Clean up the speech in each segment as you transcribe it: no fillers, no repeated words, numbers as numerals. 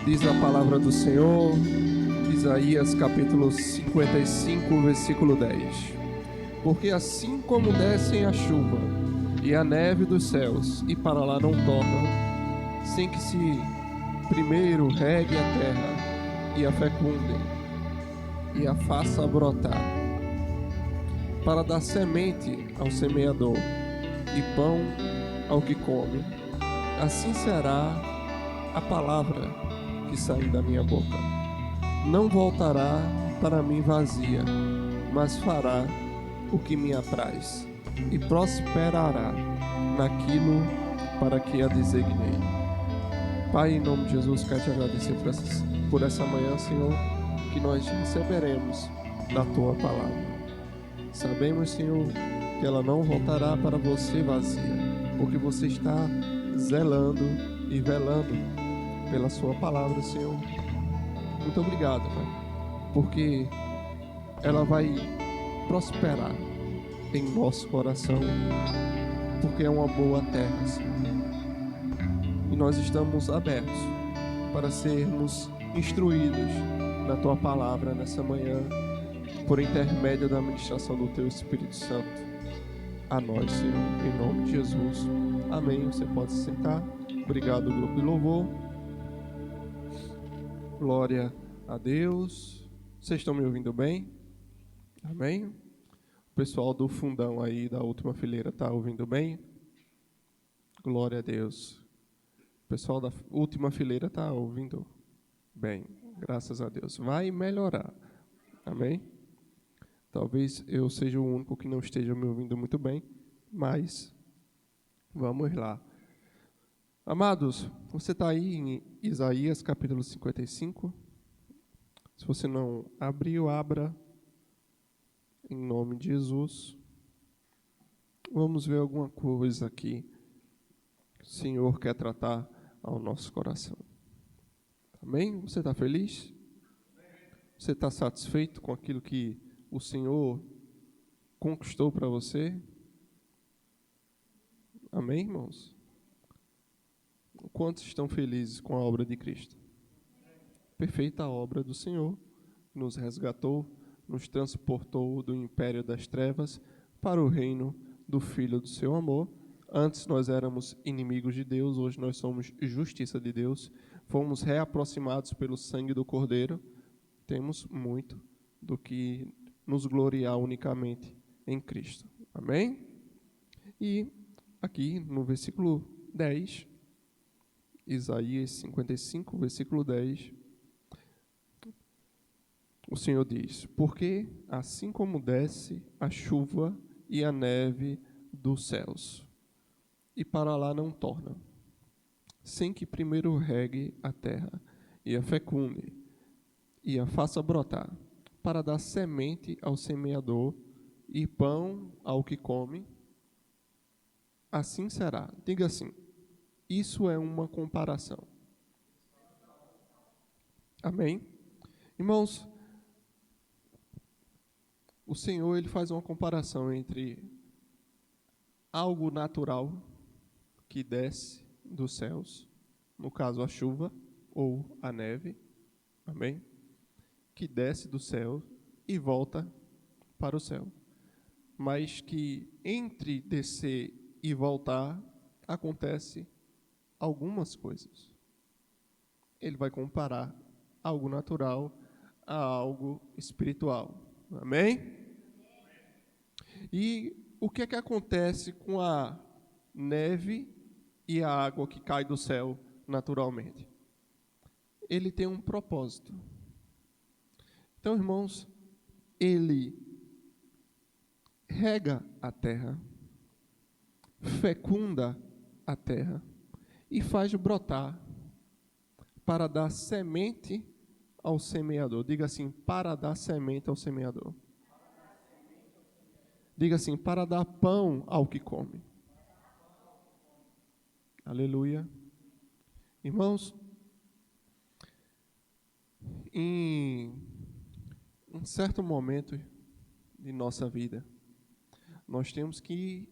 Diz a palavra do Senhor, Isaías capítulo 55, versículo 10. Porque assim como descem a chuva e a neve dos céus e para lá não tornam, sem que se primeiro regue a terra e a fecunde e a faça brotar, para dar semente ao semeador e pão ao que come, assim será a palavra que sair da minha boca. Não voltará para mim vazia, mas fará o que me apraz e prosperará naquilo para que a designei. Pai, em nome de Jesus, quero te agradecer por essa manhã, Senhor, que nós receberemos da Tua palavra. Sabemos, Senhor, que ela não voltará para você vazia, porque você está zelando e velando pela Sua palavra, Senhor. Muito obrigado, Pai, porque ela vai prosperar em nosso coração, porque é uma boa terra, Senhor. E nós estamos abertos para sermos instruídos na Tua palavra nessa manhã, por intermédio da administração do Teu Espírito Santo a nós, Senhor, em nome de Jesus. Amém. Você pode se sentar. Obrigado, grupo de louvor. Glória a Deus. Vocês estão me ouvindo bem? Amém? O pessoal do fundão aí, da última fileira, está ouvindo bem? Glória a Deus. O pessoal da última fileira está ouvindo bem, graças a Deus. Vai melhorar. Amém? Talvez eu seja o único que não esteja me ouvindo muito bem, mas vamos lá. Amados, você está aí em Isaías capítulo 55? Se você não abriu, abra em nome de Jesus. Vamos ver alguma coisa aqui que o Senhor quer tratar ao nosso coração. Amém? Você está feliz? Você está satisfeito com aquilo que o Senhor conquistou para você? Amém, irmãos? Quantos estão felizes com a obra de Cristo? Perfeita obra do Senhor, nos resgatou, nos transportou do império das trevas para o reino do Filho do seu amor. Antes nós éramos inimigos de Deus, hoje nós somos justiça de Deus. Fomos reaproximados pelo sangue do Cordeiro. Temos muito do que nos gloriar unicamente em Cristo. Amém? E aqui no versículo 10, Isaías 55, versículo 10, o Senhor diz: porque assim como desce a chuva e a neve dos céus, e para lá não torna, sem que primeiro regue a terra, e a fecunde, e a faça brotar, para dar semente ao semeador, e pão ao que come, assim será. Diga assim, isso é uma comparação. Amém? Irmãos, o Senhor ele faz uma comparação entre algo natural que desce dos céus, no caso a chuva ou a neve, amém? Que desce do céu e volta para o céu. Mas que entre descer e voltar acontece algumas coisas. Ele vai comparar algo natural a algo espiritual. Amém? E o que é que acontece com a neve e a água que cai do céu naturalmente? Ele tem um propósito. Então, irmãos, ele rega a terra, fecunda a terra e faz brotar para dar semente ao semeador. Diga assim, para dar semente ao semeador. Diga assim, para dar pão ao que come. Aleluia. Irmãos, em um certo momento de nossa vida, nós temos que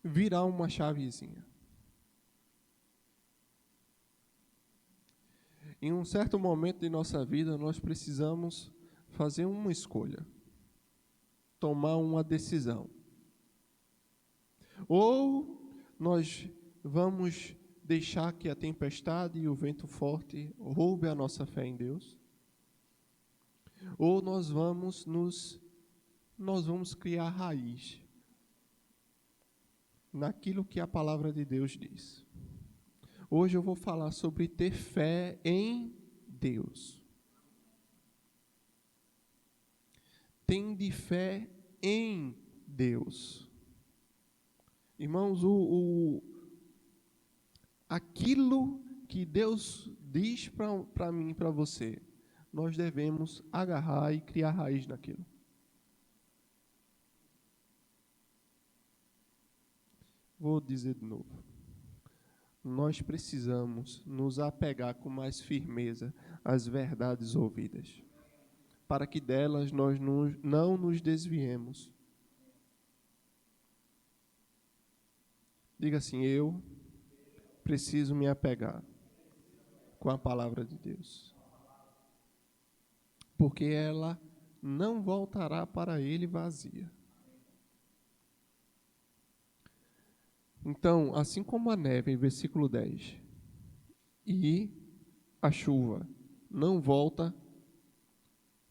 virar uma chavezinha. Em um certo momento de nossa vida, nós precisamos fazer uma escolha, tomar uma decisão. Ou nós vamos deixar que a tempestade e o vento forte roube a nossa fé em Deus, ou nós vamos criar raiz naquilo que a palavra de Deus diz. Hoje eu vou falar sobre ter fé em Deus. Tende fé em Deus. Irmãos, aquilo que Deus diz para mim e para você, nós devemos agarrar e criar raiz naquilo. Vou dizer de novo. Nós precisamos nos apegar com mais firmeza às verdades ouvidas, para que delas nós não nos desviemos. Diga assim: eu preciso me apegar com a palavra de Deus, porque ela não voltará para ele vazia. Então, assim como a neve, em versículo 10, e a chuva não volta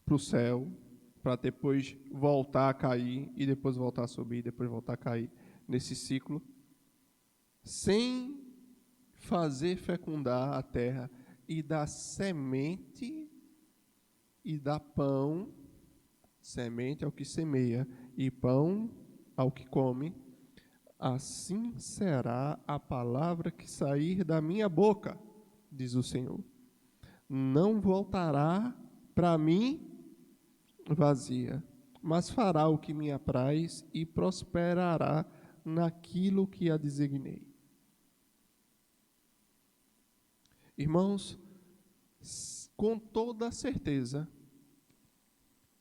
para o céu, para depois voltar a cair, e depois voltar a subir, depois voltar a cair, nesse ciclo, sem fazer fecundar a terra e dar semente e dar pão, semente ao que semeia e pão ao que come, assim será a palavra que sair da minha boca, diz o Senhor. Não voltará para mim vazia, mas fará o que me apraz e prosperará naquilo que a designei. Irmãos, com toda certeza,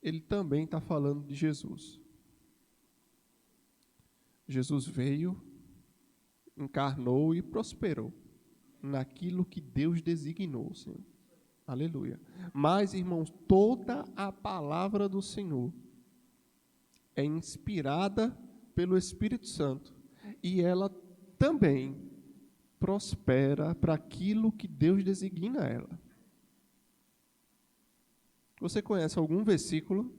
ele também está falando de Jesus. Jesus veio, encarnou e prosperou naquilo que Deus designou, Senhor. Aleluia. Mas, irmãos, toda a palavra do Senhor é inspirada pelo Espírito Santo e ela também prospera para aquilo que Deus designa ela. Você conhece algum versículo?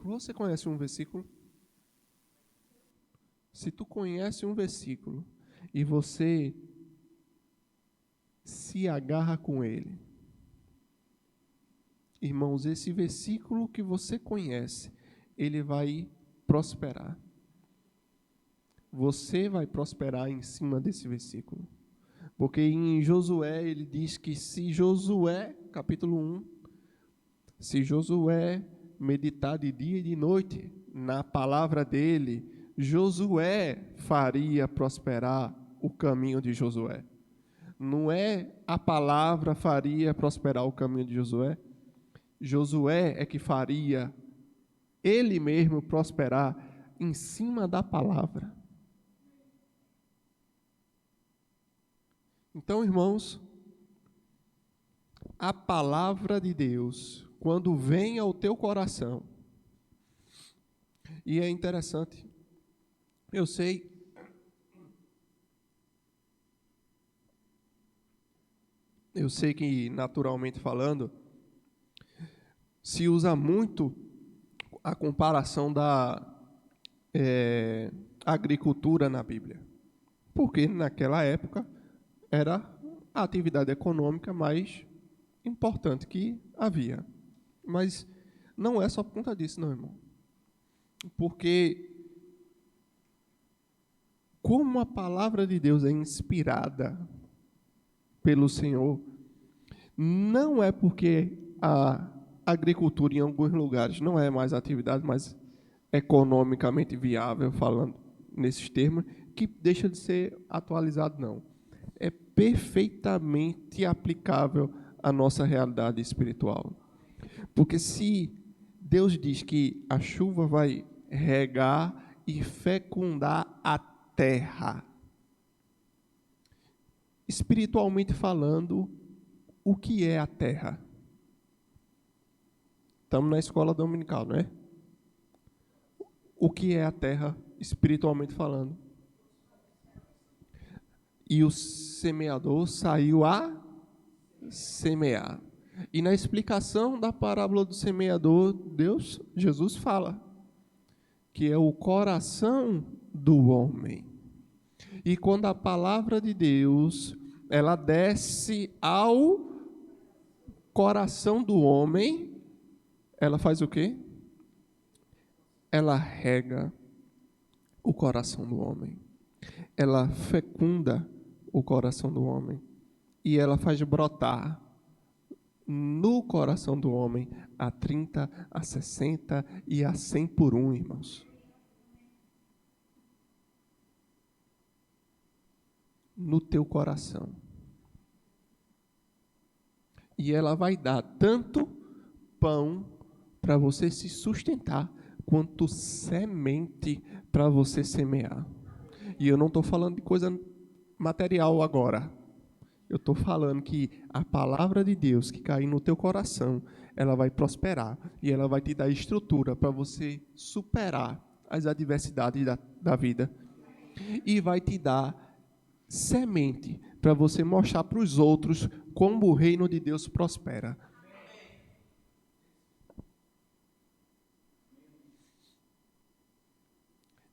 Você conhece um versículo? Se tu conhece um versículo e você se agarra com ele, irmãos, esse versículo que você conhece, ele vai prosperar. Você vai prosperar em cima desse versículo. Porque em Josué ele diz que se Josué, capítulo 1, se Josué meditar de dia e de noite na palavra dele, Josué faria prosperar o caminho de Josué. Não é a palavra faria prosperar o caminho de Josué. Josué é que faria ele mesmo prosperar em cima da palavra. Então, irmãos, a palavra de Deus, quando vem ao teu coração, e é interessante, eu sei que, naturalmente falando, se usa muito a comparação da agricultura na Bíblia, porque naquela época era a atividade econômica mais importante que havia. Mas não é só por conta disso, não, irmão. Porque como a palavra de Deus é inspirada pelo Senhor, não é porque a agricultura em alguns lugares não é mais atividade mais economicamente viável, falando nesses termos, que deixa de ser atualizado, não. É perfeitamente aplicável à nossa realidade espiritual. Porque se Deus diz que a chuva vai regar e fecundar a terra, espiritualmente falando, o que é a terra? Estamos na escola dominical, não é? O que é a terra, espiritualmente falando? E o semeador saiu a semear. E na explicação da parábola do semeador, Jesus fala que é o coração do homem. E quando a palavra de Deus, ela desce ao coração do homem, ela faz o quê? Ela rega o coração do homem. Ela fecunda o coração do homem. E ela faz brotar no coração do homem a 30, a 60 e a 100 por um, irmãos. No teu coração. E ela vai dar tanto pão para você se sustentar, quanto semente para você semear. E eu não estou falando de coisa material agora. Eu estou falando que a palavra de Deus que cair no teu coração, ela vai prosperar e ela vai te dar estrutura para você superar as adversidades da vida. E vai te dar semente para você mostrar para os outros como o reino de Deus prospera.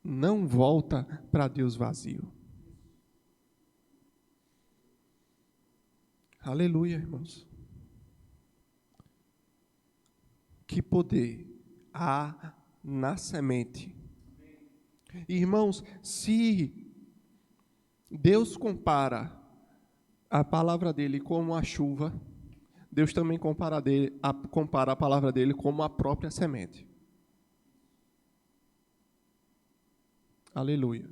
Não volta para Deus vazio. Aleluia, irmãos. Que poder há na semente. Irmãos, se Deus compara a palavra dele como a chuva, Deus também compara a palavra dele como a própria semente. Aleluia.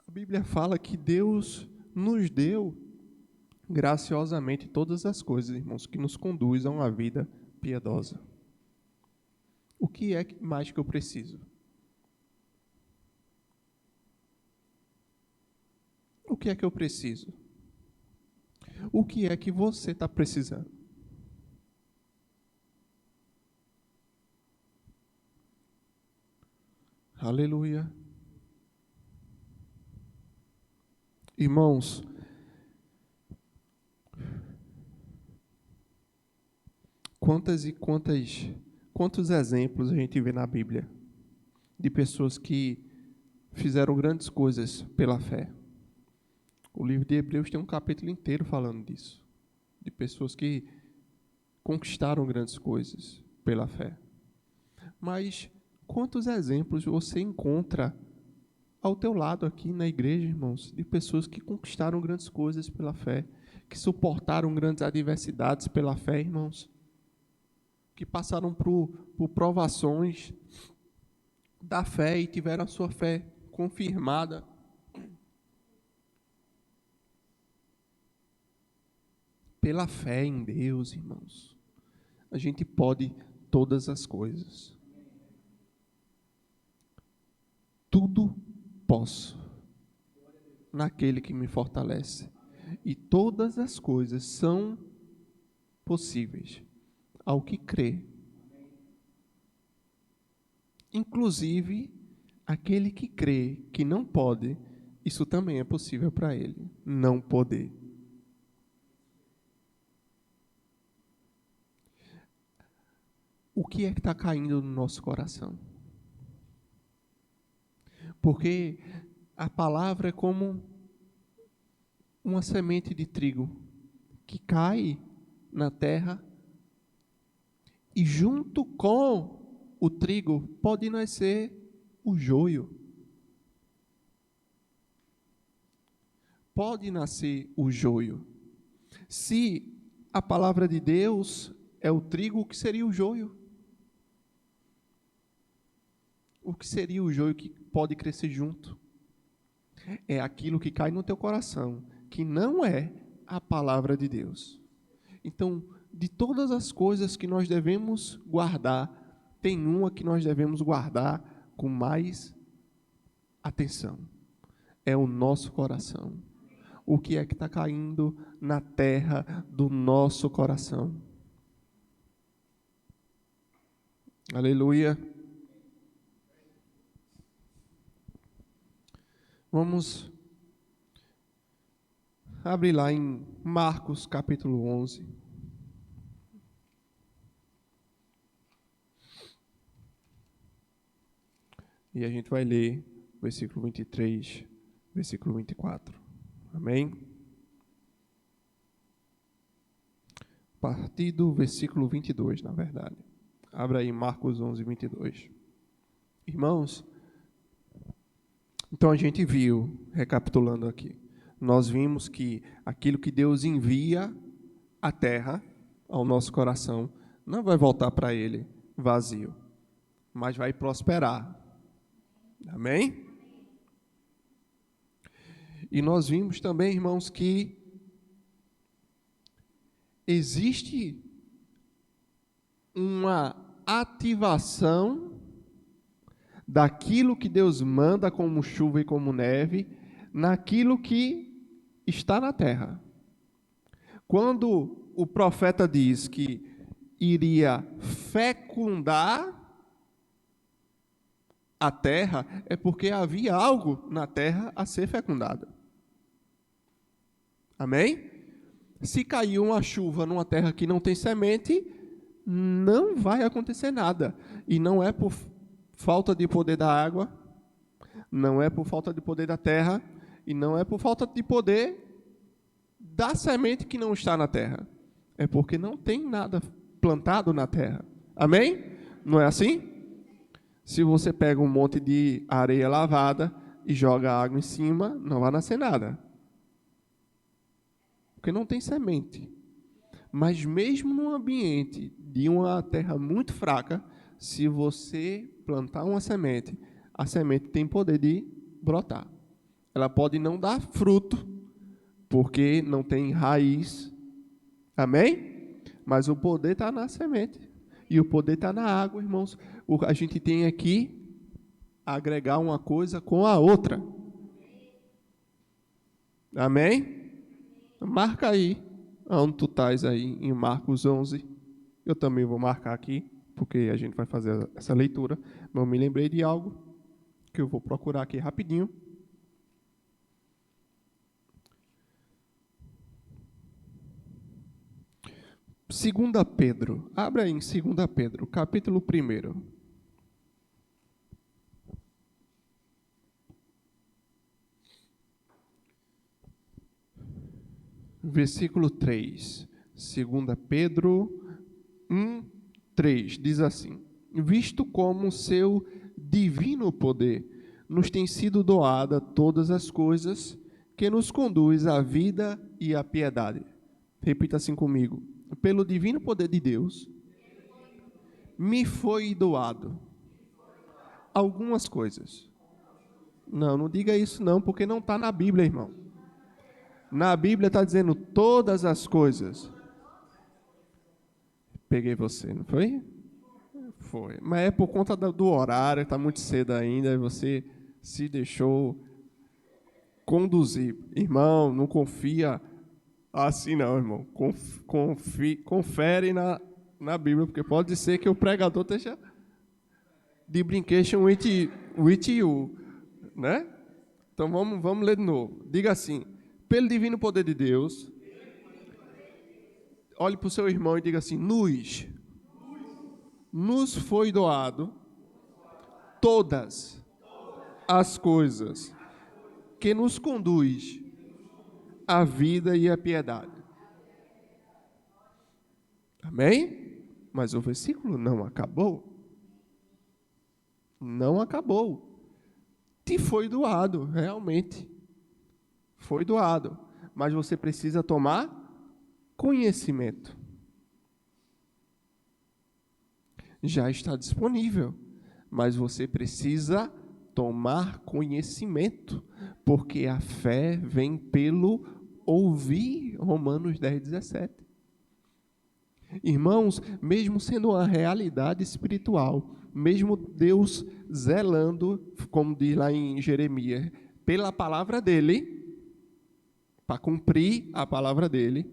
A Bíblia fala que Deus nos deu graciosamente todas as coisas, irmãos, que nos conduzem a uma vida piedosa. O que é mais que eu preciso? O que é que eu preciso? O que é que você está precisando? Aleluia. Irmãos, quantos exemplos a gente vê na Bíblia de pessoas que fizeram grandes coisas pela fé. O livro de Hebreus tem um capítulo inteiro falando disso, de pessoas que conquistaram grandes coisas pela fé. Mas quantos exemplos você encontra ao teu lado aqui na igreja, irmãos, de pessoas que conquistaram grandes coisas pela fé, que suportaram grandes adversidades pela fé, irmãos, que passaram por provações da fé e tiveram a sua fé confirmada. Pela fé em Deus, irmãos, a gente pode todas as coisas. Tudo posso naquele que me fortalece. E todas as coisas são possíveis ao que crê. Inclusive, aquele que crê que não pode, isso também é possível para ele, não poder. O que é que está caindo no nosso coração? Porque a palavra é como uma semente de trigo que cai na terra e junto com o trigo pode nascer o joio. Pode nascer o joio. Se a palavra de Deus é o trigo, o que seria o joio? O que seria o joio que pode crescer junto? É aquilo que cai no teu coração, que não é a palavra de Deus. Então, de todas as coisas que nós devemos guardar, tem uma que nós devemos guardar com mais atenção. é o nosso coração. O que é que está caindo na terra do nosso coração? Aleluia. Vamos abrir lá em Marcos capítulo 11. E a gente vai ler versículo 23, versículo 24. Amém? A partir do versículo 22, na verdade. Abra aí Marcos 11, 22. Irmãos, então a gente viu, recapitulando aqui, nós vimos que aquilo que Deus envia à terra, ao nosso coração, não vai voltar para Ele vazio, mas vai prosperar. Amém? E nós vimos também, irmãos, que existe uma ativação daquilo que Deus manda como chuva e como neve, naquilo que está na terra. Quando o profeta diz que iria fecundar a terra, é porque havia algo na terra a ser fecundado. Amém? Se cair uma chuva numa terra que não tem semente, não vai acontecer nada. E não é por falta de poder da água, não é por falta de poder da terra, e não é por falta de poder da semente que não está na terra. É porque não tem nada plantado na terra. Amém? Não é assim? Se você pega um monte de areia lavada e joga água em cima, não vai nascer nada. Porque não tem semente. Mas mesmo num ambiente de uma terra muito fraca, se você plantar uma semente, a semente tem poder de brotar. Ela pode não dar fruto, porque não tem raiz. Amém? Mas o poder está na semente. E o poder está na água, irmãos. A gente tem aqui agregar uma coisa com a outra. Amém? Marca aí, onde tu estás aí, em Marcos 11. Eu também vou marcar aqui, porque a gente vai fazer essa leitura. Mas eu me lembrei de algo que eu vou procurar aqui rapidinho. Segunda Pedro, abra aí em 2 Pedro, capítulo 1. Versículo 3, 2 Pedro 1, 3, diz assim: visto como seu divino poder nos tem sido doada todas as coisas, que nos conduz à vida e à piedade. Repita assim comigo: pelo divino poder de Deus, me foi doado algumas coisas. Não diga isso não, porque não está na Bíblia, irmão. Na Bíblia está dizendo todas as coisas. Peguei você, não foi? Foi. Mas é por conta do horário, está muito cedo ainda, e você se deixou conduzir. Irmão, não confia assim não, irmão. Confere na Bíblia, porque pode ser que o pregador esteja de brincation with you, né? Então vamos ler de novo. Diga assim: pelo divino poder de Deus, olhe para o seu irmão e diga assim: nos foi doado todas as coisas que nos conduz à vida e à piedade. Amém? Mas o versículo não acabou. Não acabou. Te foi doado, realmente. Foi doado. Mas você precisa tomar conhecimento. Já está disponível. Mas você precisa tomar conhecimento. Porque a fé vem pelo ouvir. Romanos 10, 17. Irmãos, mesmo sendo uma realidade espiritual, mesmo Deus zelando, como diz lá em Jeremias, pela palavra dele, para cumprir a palavra dele,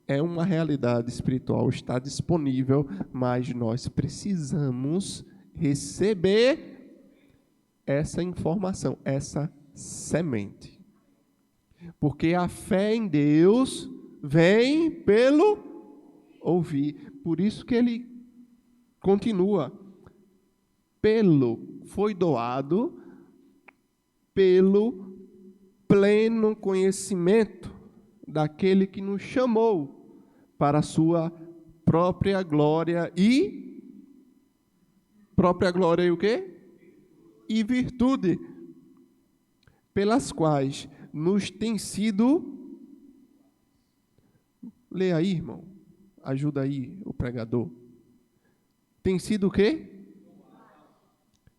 é uma realidade espiritual, está disponível, mas nós precisamos receber essa informação, essa semente. Porque a fé em Deus vem pelo ouvir. Por isso que ele continua. Foi doado pelo pleno conhecimento daquele que nos chamou para a sua própria glória e o quê? E virtude, pelas quais nos tem sido... Lê aí, irmão. Ajuda aí o pregador. Tem sido o quê?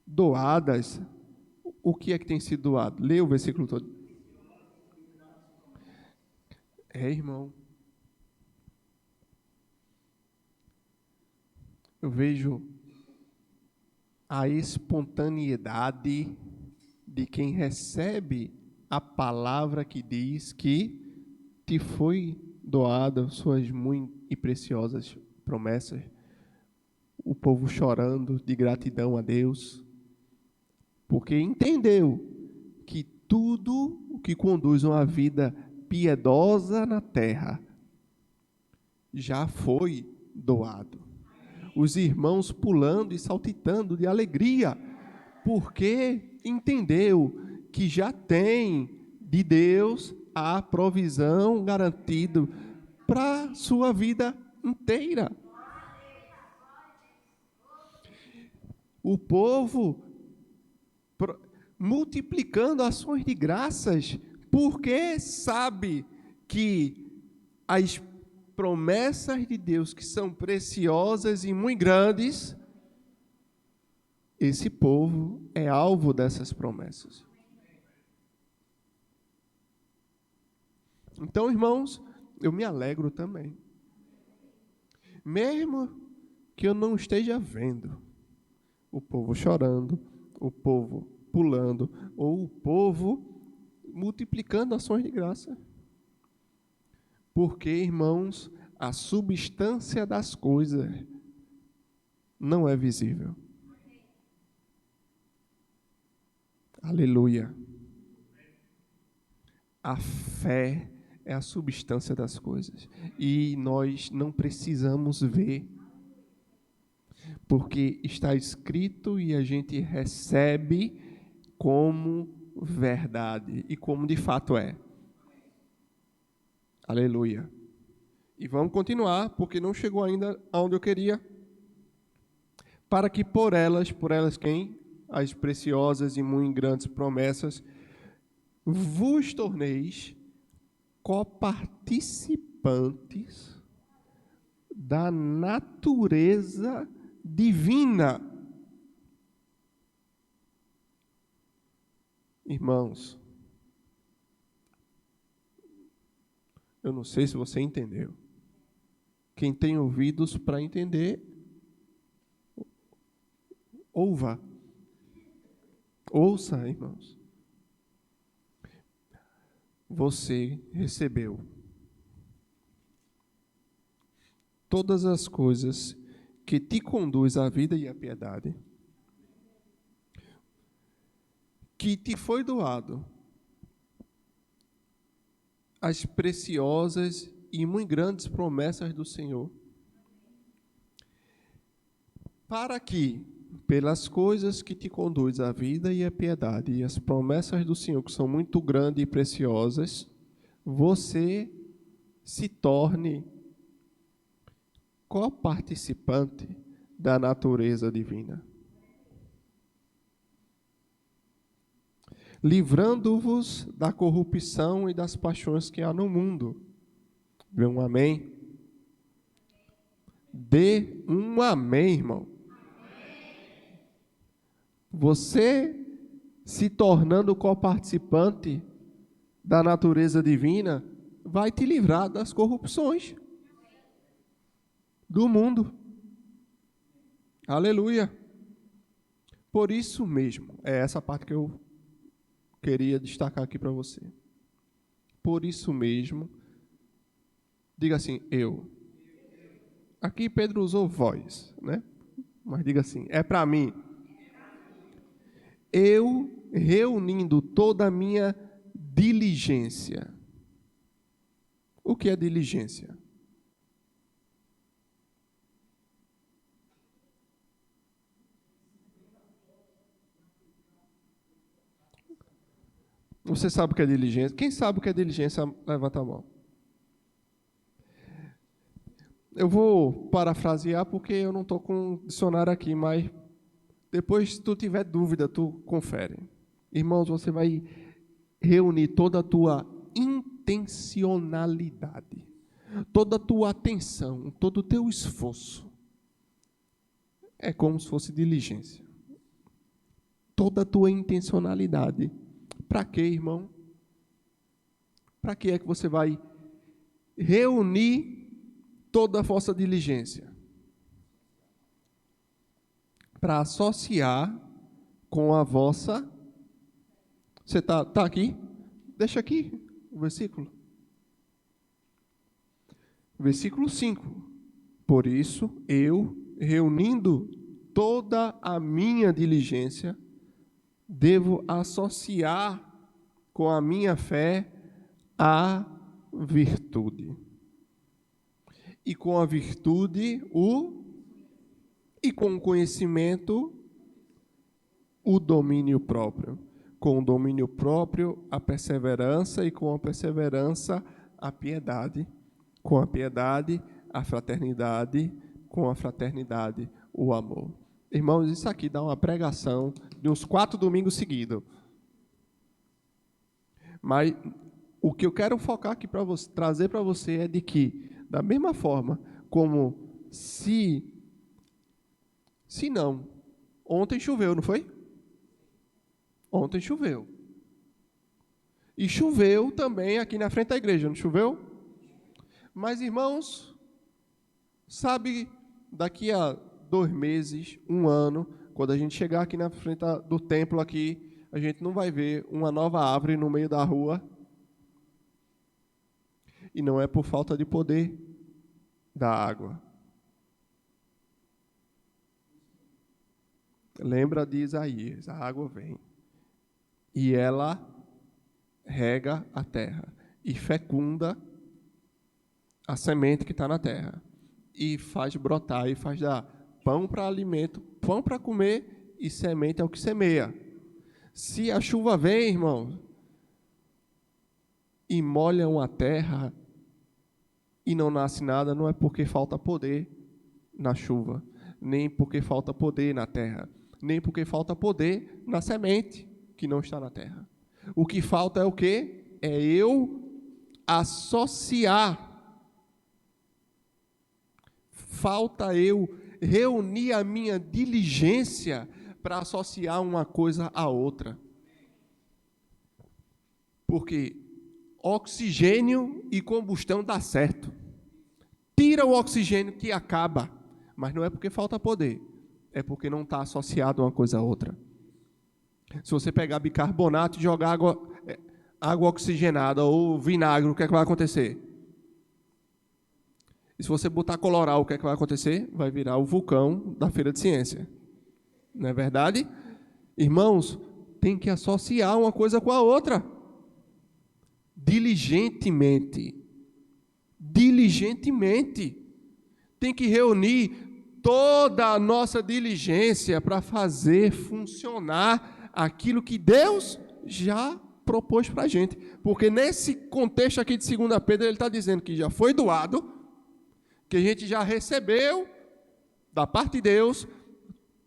Doadas. O que é que tem sido doado? Lê o versículo todo. Irmão. Eu vejo a espontaneidade de quem recebe a palavra que diz que te foi doada suas muito e preciosas promessas. O povo chorando de gratidão a Deus, porque entendeu que tudo o que conduz uma vida piedosa na terra já foi doado. Os irmãos pulando e saltitando de alegria, porque entendeu que já tem de Deus a provisão garantida para sua vida inteira. O povo multiplicando ações de graças, porque sabe que as promessas de Deus, que são preciosas e muito grandes, esse povo é alvo dessas promessas. Então, irmãos, eu me alegro também. Mesmo que eu não esteja vendo o povo chorando, o povo pulando, ou o povo multiplicando ações de graça. Porque, irmãos, a substância das coisas não é visível. Aleluia. A fé é a substância das coisas. E nós não precisamos ver. Porque está escrito e a gente recebe como verdade. E como de fato é. Aleluia. E vamos continuar, porque não chegou ainda aonde eu queria. Para que por elas quem? As preciosas e muito grandes promessas, vos torneis coparticipantes da natureza divina. Irmãos, eu não sei se você entendeu. Quem tem ouvidos para entender, ouça, irmãos. Você recebeu todas as coisas que te conduz à vida e à piedade, que te foi doado as preciosas e muito grandes promessas do Senhor, para que, pelas coisas que te conduz à vida e à piedade, e as promessas do Senhor, que são muito grandes e preciosas, você se torne coparticipante da natureza divina. Livrando-vos da corrupção e das paixões que há no mundo. Dê um amém? Dê um amém, irmão. Você se tornando coparticipante da natureza divina, vai te livrar das corrupções do mundo. Aleluia. Por isso mesmo, é essa parte que eu queria destacar aqui para você. Por isso mesmo, diga assim, eu. Aqui Pedro usou vós, né? Mas diga assim, é para mim. Eu, reunindo toda a minha diligência. O que é diligência? Você sabe o que é diligência? Quem sabe o que é diligência, levanta a mão. Eu vou parafrasear porque eu não estou com o dicionário aqui, mas depois, se tu tiver dúvida, tu confere. Irmãos, você vai reunir toda a tua intencionalidade, toda a tua atenção, todo o teu esforço. É como se fosse diligência. Toda a tua intencionalidade. Para quê, irmão? Para que é que você vai reunir toda a vossa diligência? Para associar com a vossa... Você está aqui? Deixa aqui o versículo. Versículo 5. Por isso, eu, reunindo toda a minha diligência, devo associar com a minha fé a virtude. E com a virtude, e com o conhecimento, o domínio próprio. Com o domínio próprio, a perseverança, e com a perseverança, a piedade. Com a piedade, a fraternidade. Com a fraternidade, o amor. Irmãos, isso aqui dá uma pregação de uns 4 domingos seguidos. Mas o que eu quero focar aqui para você, trazer para você é de que, da mesma forma como se não, ontem choveu, não foi? Ontem choveu. E choveu também aqui na frente da igreja, não choveu? Mas, irmãos, sabe, daqui a 2 meses, 1 ano, quando a gente chegar aqui na frente do templo aqui, a gente não vai ver uma nova árvore no meio da rua. E não é por falta de poder da água. Lembra de Isaías, a água vem. E ela rega a terra. E fecunda a semente que está na terra. E faz brotar, e faz dar pão para alimento, pão para comer, e semente é o que semeia. Se a chuva vem, irmão, e molham a terra, e não nasce nada, não é porque falta poder na chuva, nem porque falta poder na terra, nem porque falta poder na semente que não está na terra. O que falta é o quê? É eu associar. Falta eu reunir a minha diligência para associar uma coisa à outra. Porque oxigênio e combustão dá certo. Tira o oxigênio que acaba, mas não é porque falta poder, é porque não está associado uma coisa a outra. Se você pegar bicarbonato e jogar água oxigenada ou vinagre, o que é que vai acontecer? E se você botar coloral, o que é que vai acontecer? Vai virar o vulcão da Feira de Ciência. Não é verdade? Irmãos, tem que associar uma coisa com a outra. Diligentemente. Diligentemente. Tem que reunir toda a nossa diligência para fazer funcionar aquilo que Deus já propôs para a gente. Porque nesse contexto aqui de 2 Pedro, ele está dizendo que já foi doado, que a gente já recebeu da parte de Deus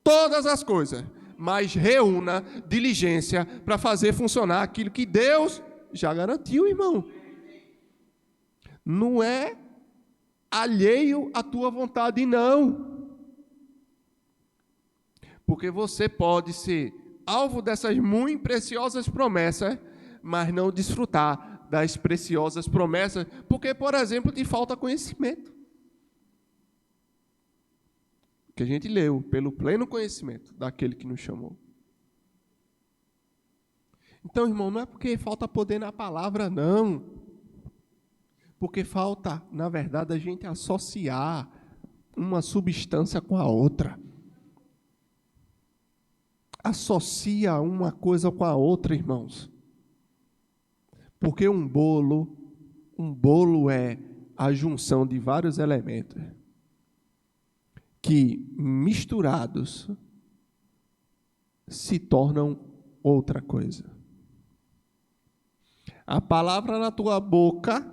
todas as coisas, mas reúna diligência para fazer funcionar aquilo que Deus já garantiu, irmão. Não é alheio à tua vontade, não. Porque você pode ser alvo dessas muito preciosas promessas, mas não desfrutar das preciosas promessas, porque, por exemplo, te falta conhecimento. Que a gente leu, pelo pleno conhecimento daquele que nos chamou. Então, irmão, não é porque falta poder na palavra, não. Porque falta, na verdade, a gente associar uma substância com a outra. Associa uma coisa com a outra, irmãos. Porque um bolo é a junção de vários elementos que, misturados, se tornam outra coisa. A palavra na tua boca,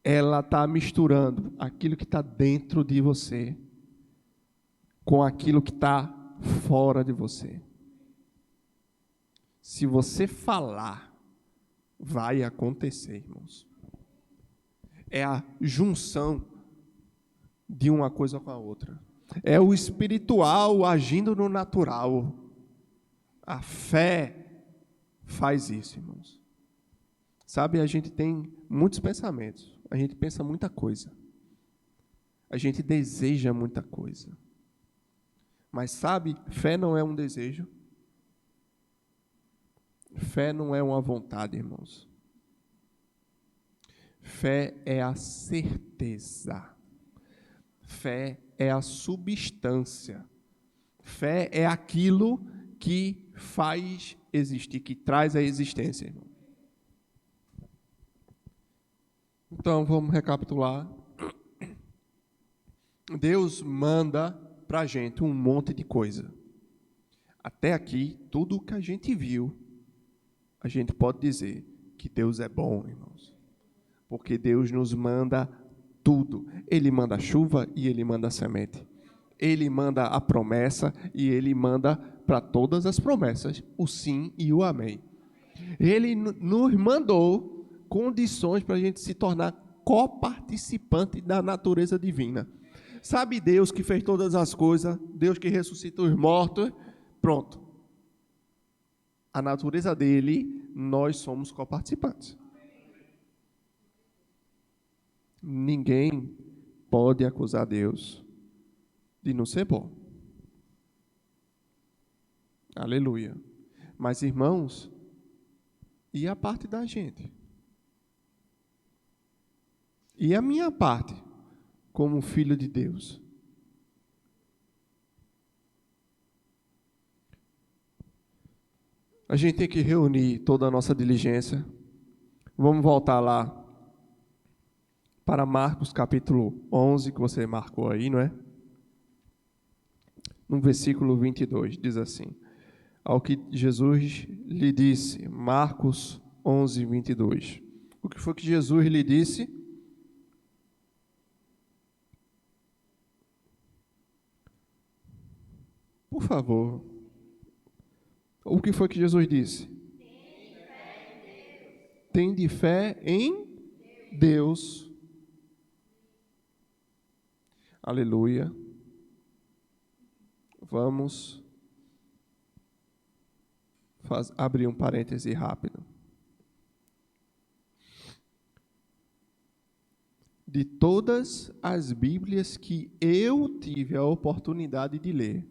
ela está misturando aquilo que está dentro de você com aquilo que está fora de você. Se você falar, vai acontecer, irmãos. É a junção de uma coisa com a outra. É o espiritual agindo no natural. A fé faz isso, irmãos. Sabe, a gente tem muitos pensamentos. A gente pensa muita coisa. A gente deseja muita coisa. Mas sabe, fé não é um desejo. Fé não é uma vontade, irmãos. Fé é a certeza. Fé é a substância. Fé é aquilo que faz existir, que traz a existência, irmão. Então, vamos recapitular. Deus manda para a gente um monte de coisa. Até aqui, tudo o que a gente viu, a gente pode dizer que Deus é bom, irmãos. Porque Deus nos manda tudo. Ele manda a chuva e Ele manda a semente. Ele manda a promessa e Ele manda para todas as promessas o sim e o amém. Ele nos mandou condições para a gente se tornar coparticipante da natureza divina. Sabe Deus que fez todas as coisas, Deus que ressuscita os mortos, pronto. A natureza dele, nós somos coparticipantes. Ninguém pode acusar Deus de não ser bom. Aleluia. Mas, irmãos, e a parte da gente? E a minha parte, como filho de Deus? A gente tem que reunir toda a nossa diligência. Vamos voltar lá para Marcos capítulo 11, que você marcou aí, não é? No versículo 22, diz assim: ao que Jesus lhe disse, Marcos 11, 22. O que foi que Jesus lhe disse? Por favor. O que foi que Jesus disse? Tende fé em Deus. Aleluia. Vamos abrir um parêntese rápido. De todas as Bíblias que eu tive a oportunidade de ler,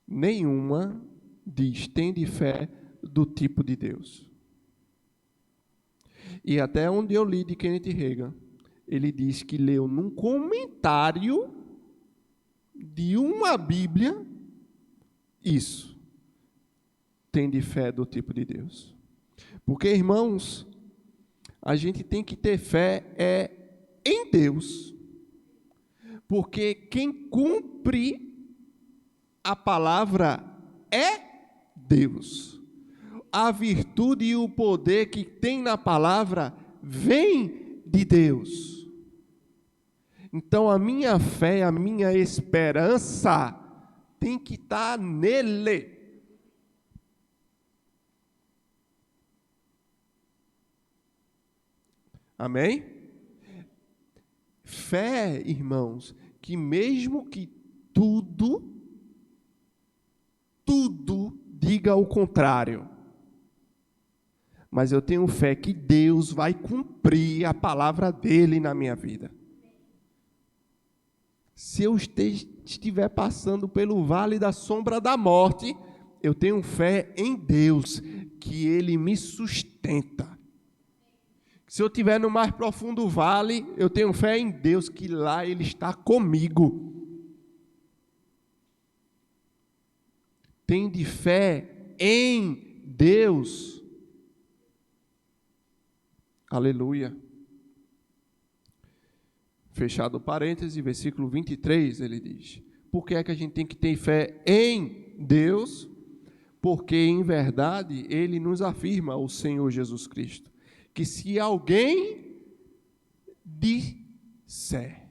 nenhuma diz tende fé do tipo de Deus. E até onde eu li de Kenneth Hagin, ele diz que leu num comentário de uma Bíblia isso. Tende fé do tipo de Deus. Porque, irmãos, a gente tem que ter fé em Deus. Porque quem cumpre a palavra é Deus. A virtude e o poder que tem na palavra vem de Deus. Então a minha fé, a minha esperança tem que estar nele. Amém? Fé, irmãos, que mesmo que tudo diga o contrário, mas eu tenho fé que Deus vai cumprir a palavra dele na minha vida. Se eu estiver passando pelo vale da sombra da morte, eu tenho fé em Deus, que Ele me sustenta. Se eu estiver no mais profundo vale, eu tenho fé em Deus, que lá Ele está comigo. Tende fé em Deus. Aleluia. Fechado parênteses, versículo 23, ele diz: por que é que a gente tem que ter fé em Deus? Porque, em verdade, Ele nos afirma, o Senhor Jesus Cristo, que se alguém disser,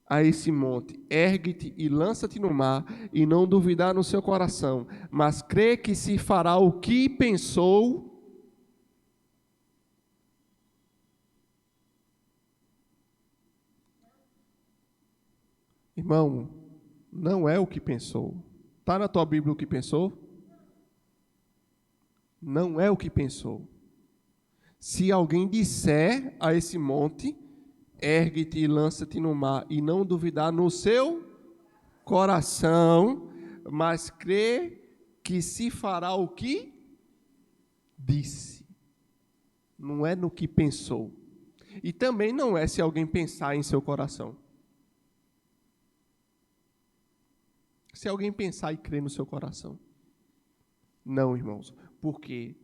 a esse monte, ergue-te e lança-te no mar, e não duvidar no seu coração, mas crê que se fará o que pensou, irmão, não é o que pensou. Está na tua Bíblia o que pensou? Não é o que pensou. Se alguém disser a esse monte, ergue-te e lança-te no mar, e não duvidar no seu coração, mas crê que se fará o que disse. Não é no que pensou. E também não é se alguém pensar em seu coração. Se alguém pensar e crer no seu coração. Não, irmãos. Por quê?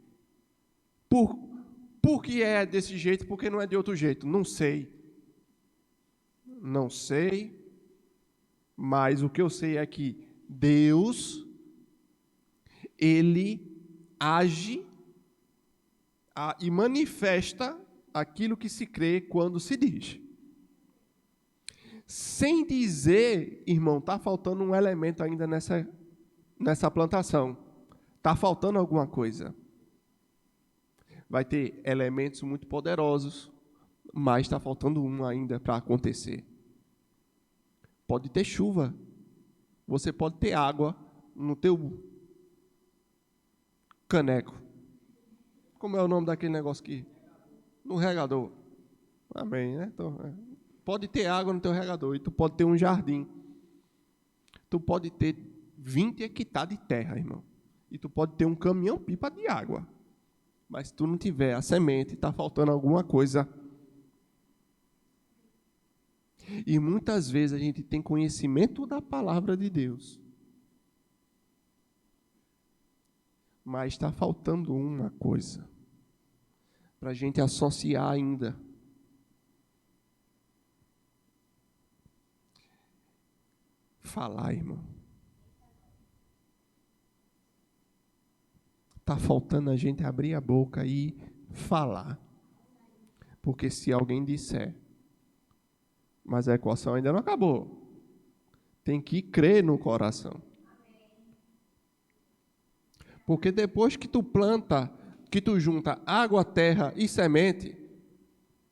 Por que é desse jeito? Porque não é de outro jeito? Não sei. Não sei. Mas o que eu sei é que Deus, Ele age e manifesta aquilo que se crê quando se diz. Sem dizer, irmão, está faltando um elemento ainda nessa plantação. Está faltando alguma coisa. Vai ter elementos muito poderosos, mas está faltando um ainda para acontecer. Pode ter chuva. Você pode ter água no teu caneco. Como é o nome daquele negócio aqui? No regador. Amém, né? Então, pode ter água no teu regador, e tu pode ter um jardim. Tu pode ter 20 hectares de terra, irmão. E tu pode ter um caminhão-pipa de água. Mas se tu não tiver a semente, está faltando alguma coisa. E muitas vezes a gente tem conhecimento da palavra de Deus. Mas está faltando uma coisa. Para a gente associar ainda. Falar, irmão. Está faltando a gente abrir a boca e falar. Porque se alguém disser, mas a equação ainda não acabou. Tem que crer no coração. Porque depois que tu planta, que tu junta água, terra e semente,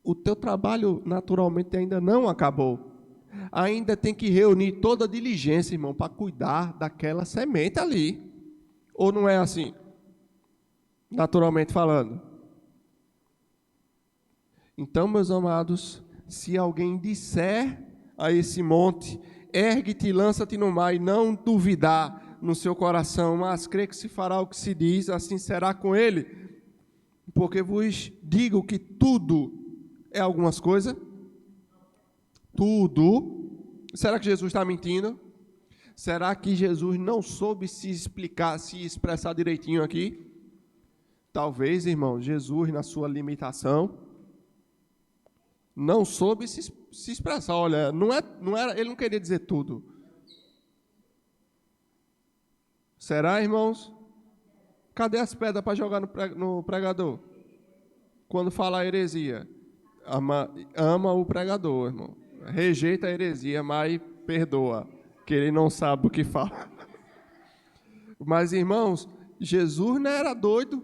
o teu trabalho naturalmente ainda não acabou. Ainda tem que reunir toda a diligência, irmão, para cuidar daquela semente ali. Ou não é assim? Naturalmente falando. Então, meus amados, se alguém disser a esse monte, ergue-te e lança-te no mar, e não duvidar no seu coração, mas crê que se fará o que se diz, assim será com ele. Porque vos digo que tudo é algumas coisas. Tudo. Será que Jesus está mentindo? Será que Jesus não soube se explicar, se expressar direitinho aqui? Talvez, irmão, Jesus, na sua limitação, não soube se expressar. Olha, ele não queria dizer tudo. Será, irmãos? Cadê as pedras para jogar no pregador? Quando fala heresia, ama o pregador, irmão. Rejeita a heresia, mas perdoa, que ele não sabe o que fala. Mas, irmãos, Jesus não era doido.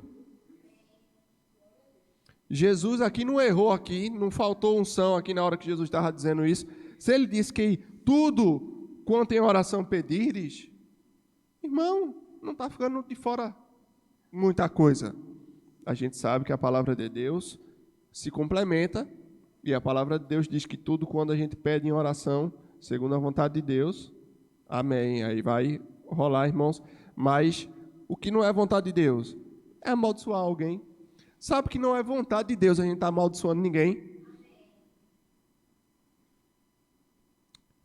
Jesus aqui não errou aqui, não faltou unção aqui na hora que Jesus estava dizendo isso. Se ele disse que tudo quanto em oração pedires, irmão, não está ficando de fora muita coisa. A gente sabe que a palavra de Deus se complementa, e a palavra de Deus diz que tudo quando a gente pede em oração, segundo a vontade de Deus, amém. Aí vai rolar, irmãos. Mas o que não é vontade de Deus é amaldiçoar alguém. Sabe que não é vontade de Deus a gente estar amaldiçoando ninguém?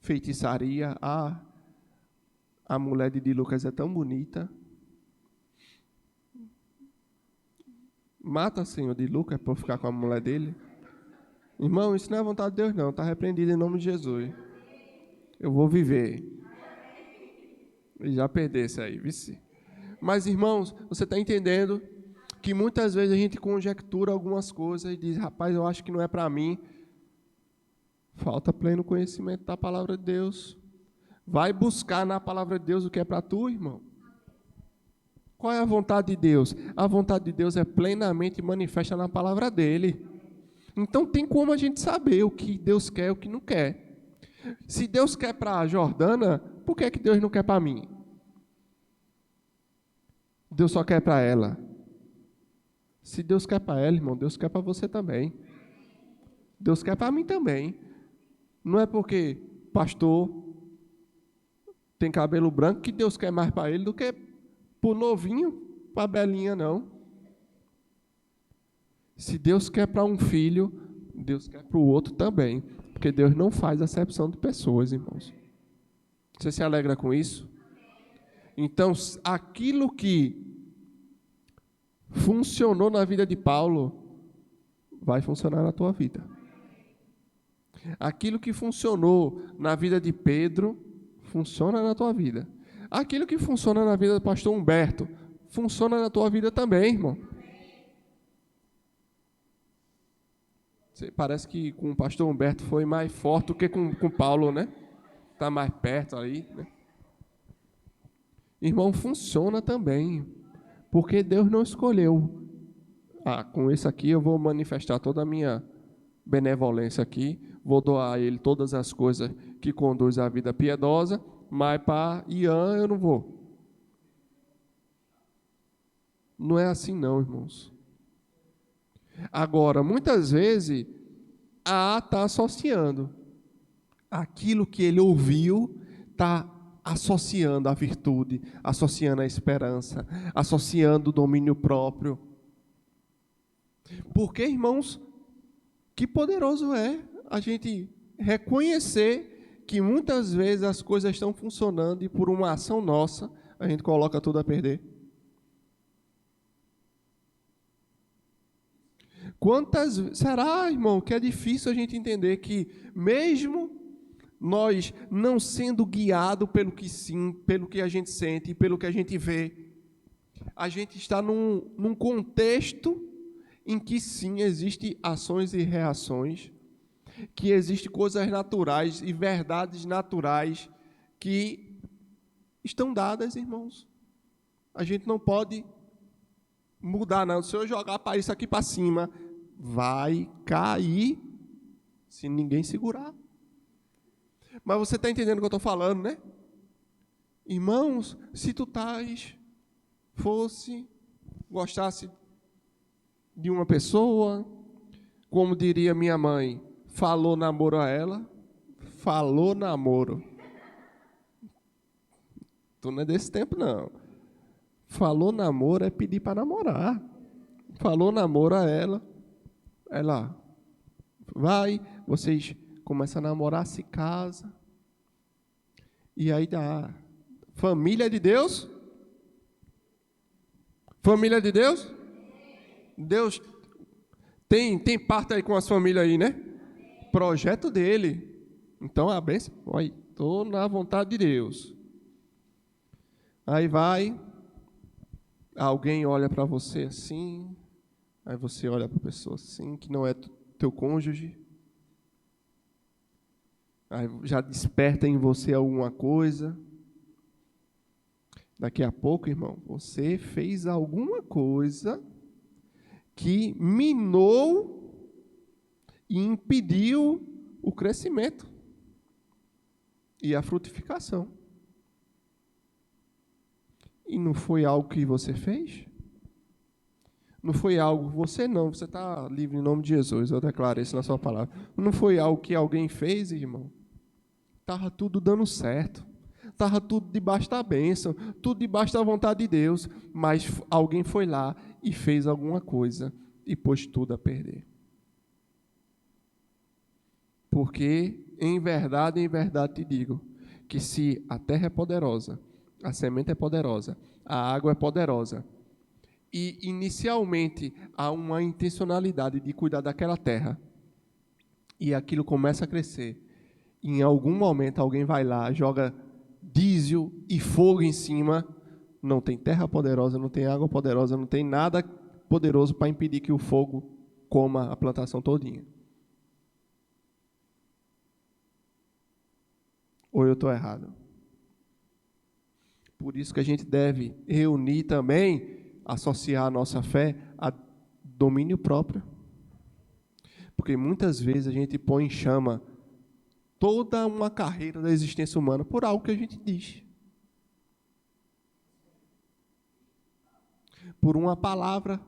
Feitiçaria. A mulher de Lucas é tão bonita. Mata, Senhor, de Lucas para ficar com a mulher dele. Irmão, isso não é vontade de Deus, não. Está repreendido em nome de Jesus. Eu vou viver. E já perdesse aí, vice. Mas, irmãos, você está entendendo que muitas vezes a gente conjectura algumas coisas e diz, rapaz, eu acho que não é para mim. Falta pleno conhecimento da palavra de Deus. Vai buscar na palavra de Deus o que é para tu, irmão. Qual é a vontade de Deus? A vontade de Deus é plenamente manifesta na palavra dele. Então tem como a gente saber o que Deus quer e o que não quer. Se Deus quer para a Jordana, por que Deus não quer para mim? Deus só quer para ela. Se Deus quer para ela, irmão, Deus quer para você também. Deus quer para mim também. Não é porque pastor tem cabelo branco que Deus quer mais para ele do que para o novinho, para a belinha, não. Se Deus quer para um filho, Deus quer para o outro também. Porque Deus não faz acepção de pessoas, irmãos. Você se alegra com isso? Então, aquilo que funcionou na vida de Paulo, vai funcionar na tua vida. Aquilo que funcionou na vida de Pedro, funciona na tua vida. Aquilo que funciona na vida do pastor Humberto, funciona na tua vida também, irmão. Parece que com o pastor Humberto foi mais forte do que com Paulo, né? Está mais perto aí, né? Irmão, funciona também. Porque Deus não escolheu. Com isso aqui eu vou manifestar toda a minha benevolência aqui. Vou doar a ele todas as coisas que conduzem à vida piedosa. Mas para Ian eu não vou. Não é assim não, irmãos. Agora, muitas vezes, A está associando. Aquilo que ele ouviu está associando a virtude, associando a esperança, associando o domínio próprio. Porque, irmãos, que poderoso é a gente reconhecer que muitas vezes as coisas estão funcionando e por uma ação nossa, a gente coloca tudo a perder. Será, irmão, que é difícil a gente entender que mesmo nós não sendo guiados pelo que a gente sente e pelo que a gente vê, a gente está num contexto em que sim, existem ações e reações, que existem coisas naturais e verdades naturais que estão dadas, irmãos. A gente não pode mudar, não. Se eu jogar para isso aqui para cima, vai cair se ninguém segurar. Mas você está entendendo o que eu estou falando, né? Irmãos, se tu gostasse de uma pessoa, como diria minha mãe, falou namoro a ela, falou namoro. Tu não é desse tempo, não. Falou namoro é pedir para namorar. Falou namoro a ela, vai, vocês começam a namorar, se casa. E aí dá. Família de Deus? Família de Deus? Deus tem parte aí com as famílias aí, né? Projeto dele. Então a bênção, olha, estou na vontade de Deus. Aí vai, alguém olha para você assim, aí você olha para a pessoa assim, que não é teu cônjuge. Aí já desperta em você alguma coisa. Daqui a pouco, irmão, você fez alguma coisa que minou e impediu o crescimento e a frutificação. E não foi algo que você fez? Não foi algo, você está livre em nome de Jesus, eu declaro isso na sua palavra. Não foi algo que alguém fez, irmão? Estava tudo dando certo. Estava tudo debaixo da bênção, tudo debaixo da vontade de Deus, mas alguém foi lá e fez alguma coisa e pôs tudo a perder. Porque, em verdade te digo, que se a terra é poderosa, a semente é poderosa, a água é poderosa, e inicialmente há uma intencionalidade de cuidar daquela terra, e aquilo começa a crescer, e em algum momento alguém vai lá, joga diesel e fogo em cima, não tem terra poderosa, não tem água poderosa, não tem nada poderoso para impedir que o fogo coma a plantação todinha. Ou eu estou errado? Por isso que a gente deve reunir também, associar a nossa fé a domínio próprio. Porque muitas vezes a gente põe em chama toda uma carreira da existência humana por algo que a gente diz. Por uma palavra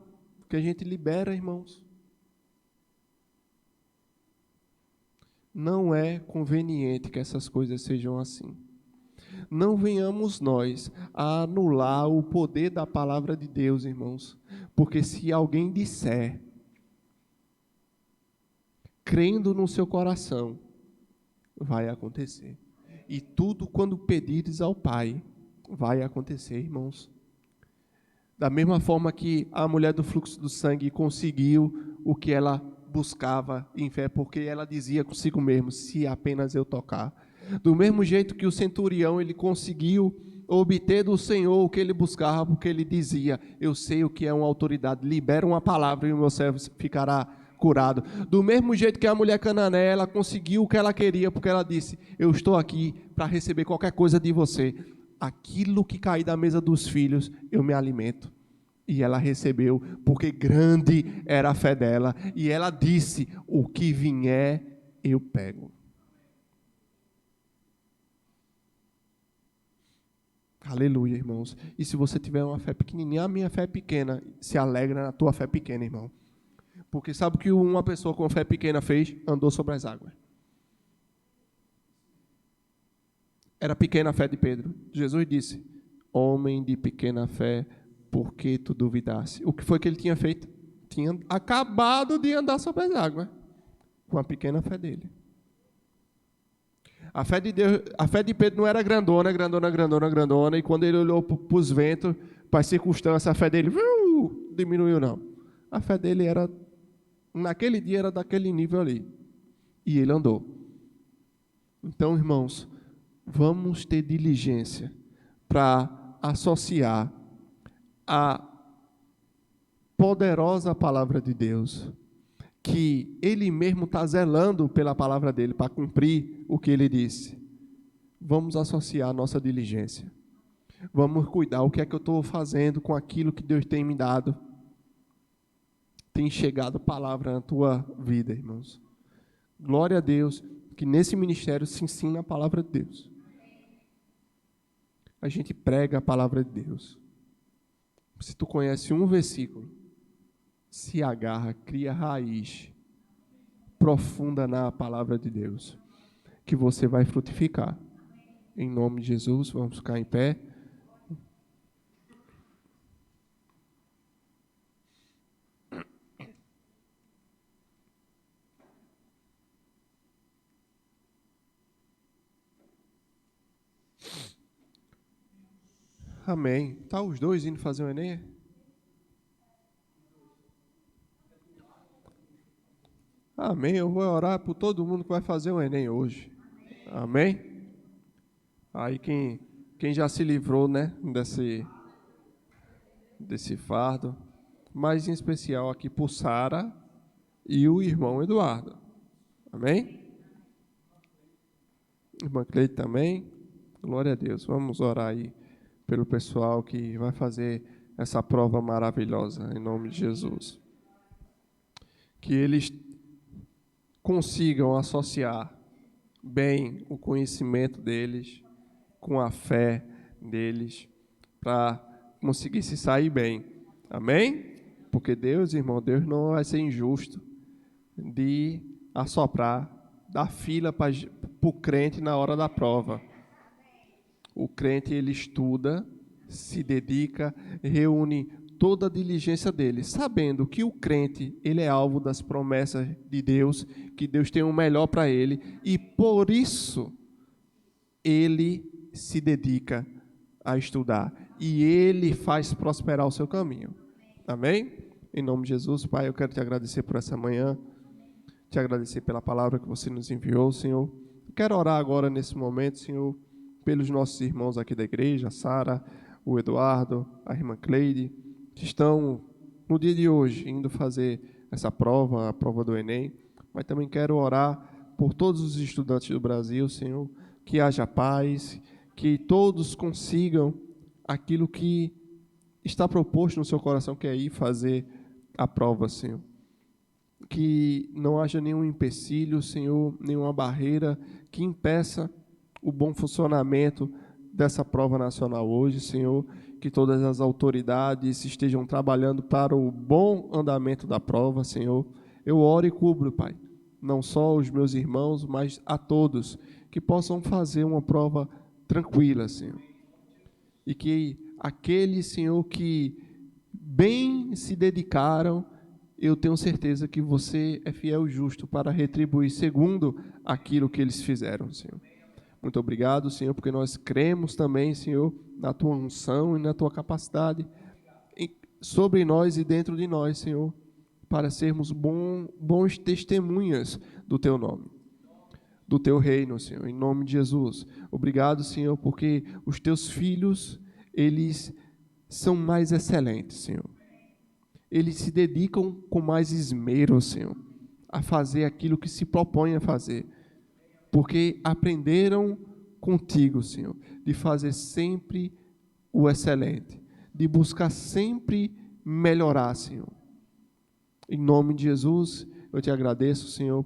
que a gente libera, irmãos. Não é conveniente que essas coisas sejam assim. Não venhamos nós a anular o poder da palavra de Deus, irmãos. Porque se alguém disser, crendo no seu coração, vai acontecer. E tudo quando pedires ao Pai, vai acontecer, irmãos. Da mesma forma que a mulher do fluxo do sangue conseguiu o que ela buscava em fé, porque ela dizia consigo mesmo, se apenas eu tocar. Do mesmo jeito que o centurião, ele conseguiu obter do Senhor o que ele buscava, porque ele dizia, eu sei o que é uma autoridade, libera uma palavra e o meu servo ficará curado. Do mesmo jeito que a mulher cananeia, ela conseguiu o que ela queria, porque ela disse, eu estou aqui para receber qualquer coisa de você. Aquilo que cair da mesa dos filhos, eu me alimento. E ela recebeu, porque grande era a fé dela. E ela disse, o que vier, eu pego. Aleluia, irmãos. E se você tiver uma fé pequenininha, a minha fé é pequena, se alegra na tua fé pequena, irmão. Porque sabe o que uma pessoa com fé pequena fez? Andou sobre as águas. Era pequena a fé de Pedro. Jesus disse, homem de pequena fé, por que tu duvidasse? O que foi que ele tinha feito? Tinha acabado de andar sobre as águas, com a pequena fé dele. A fé de Deus, a fé de Pedro não era grandona, e quando ele olhou para os ventos, para as circunstâncias, a fé dele diminuiu, não. A fé dele era, naquele dia, era daquele nível ali. E ele andou. Então, irmãos, vamos ter diligência para associar a poderosa palavra de Deus, que Ele mesmo está zelando pela palavra dEle, para cumprir o que Ele disse. Vamos associar a nossa diligência. Vamos cuidar o que é que eu estou fazendo com aquilo que Deus tem me dado. Tem chegado palavra na tua vida, irmãos. Glória a Deus, que nesse ministério se ensina a palavra de Deus. A gente prega a palavra de Deus. Se tu conhece um versículo, se agarra, cria raiz profunda na palavra de Deus, que você vai frutificar. Em nome de Jesus, vamos ficar em pé. Amém. Tá os dois indo fazer o Enem? Amém. Eu vou orar por todo mundo que vai fazer o Enem hoje. Amém? Aí quem já se livrou, né, desse fardo, mas em especial aqui por Sara e o irmão Eduardo. Amém? Irmã Cleide também. Glória a Deus. Vamos orar aí pelo pessoal que vai fazer essa prova maravilhosa, em nome de Jesus. Que eles consigam associar bem o conhecimento deles com a fé deles, para conseguir se sair bem. Amém? Porque Deus, irmão, Deus não vai ser injusto de assoprar da fila para o crente na hora da prova. O crente, ele estuda, se dedica, reúne toda a diligência dele, sabendo que o crente, ele é alvo das promessas de Deus, que Deus tem o melhor para ele, e por isso ele se dedica a estudar, e ele faz prosperar o seu caminho. Amém? Em nome de Jesus, Pai, eu quero te agradecer por essa manhã, te agradecer pela palavra que você nos enviou, Senhor. Quero orar agora nesse momento, Senhor, pelos nossos irmãos aqui da igreja, a Sara, o Eduardo, a irmã Cleide, que estão no dia de hoje indo fazer essa prova, a prova do Enem, mas também quero orar por todos os estudantes do Brasil, Senhor, que haja paz, que todos consigam aquilo que está proposto no seu coração, que é ir fazer a prova, Senhor. Que não haja nenhum empecilho, Senhor, nenhuma barreira que impeça o bom funcionamento dessa prova nacional hoje, Senhor, que todas as autoridades estejam trabalhando para o bom andamento da prova, Senhor. Eu oro e cubro, Pai, não só os meus irmãos, mas a todos, que possam fazer uma prova tranquila, Senhor. E que aqueles, Senhor, que bem se dedicaram, eu tenho certeza que você é fiel e justo para retribuir segundo aquilo que eles fizeram, Senhor. Muito obrigado, Senhor, porque nós cremos também, Senhor, na Tua unção e na Tua capacidade sobre nós e dentro de nós, Senhor, para sermos bons testemunhas do Teu nome, do Teu reino, Senhor, em nome de Jesus. Obrigado, Senhor, porque os Teus filhos, eles são mais excelentes, Senhor. Eles se dedicam com mais esmero, Senhor, a fazer aquilo que se propõe a fazer, porque aprenderam contigo, Senhor, de fazer sempre o excelente, de buscar sempre melhorar, Senhor. Em nome de Jesus, eu te agradeço, Senhor,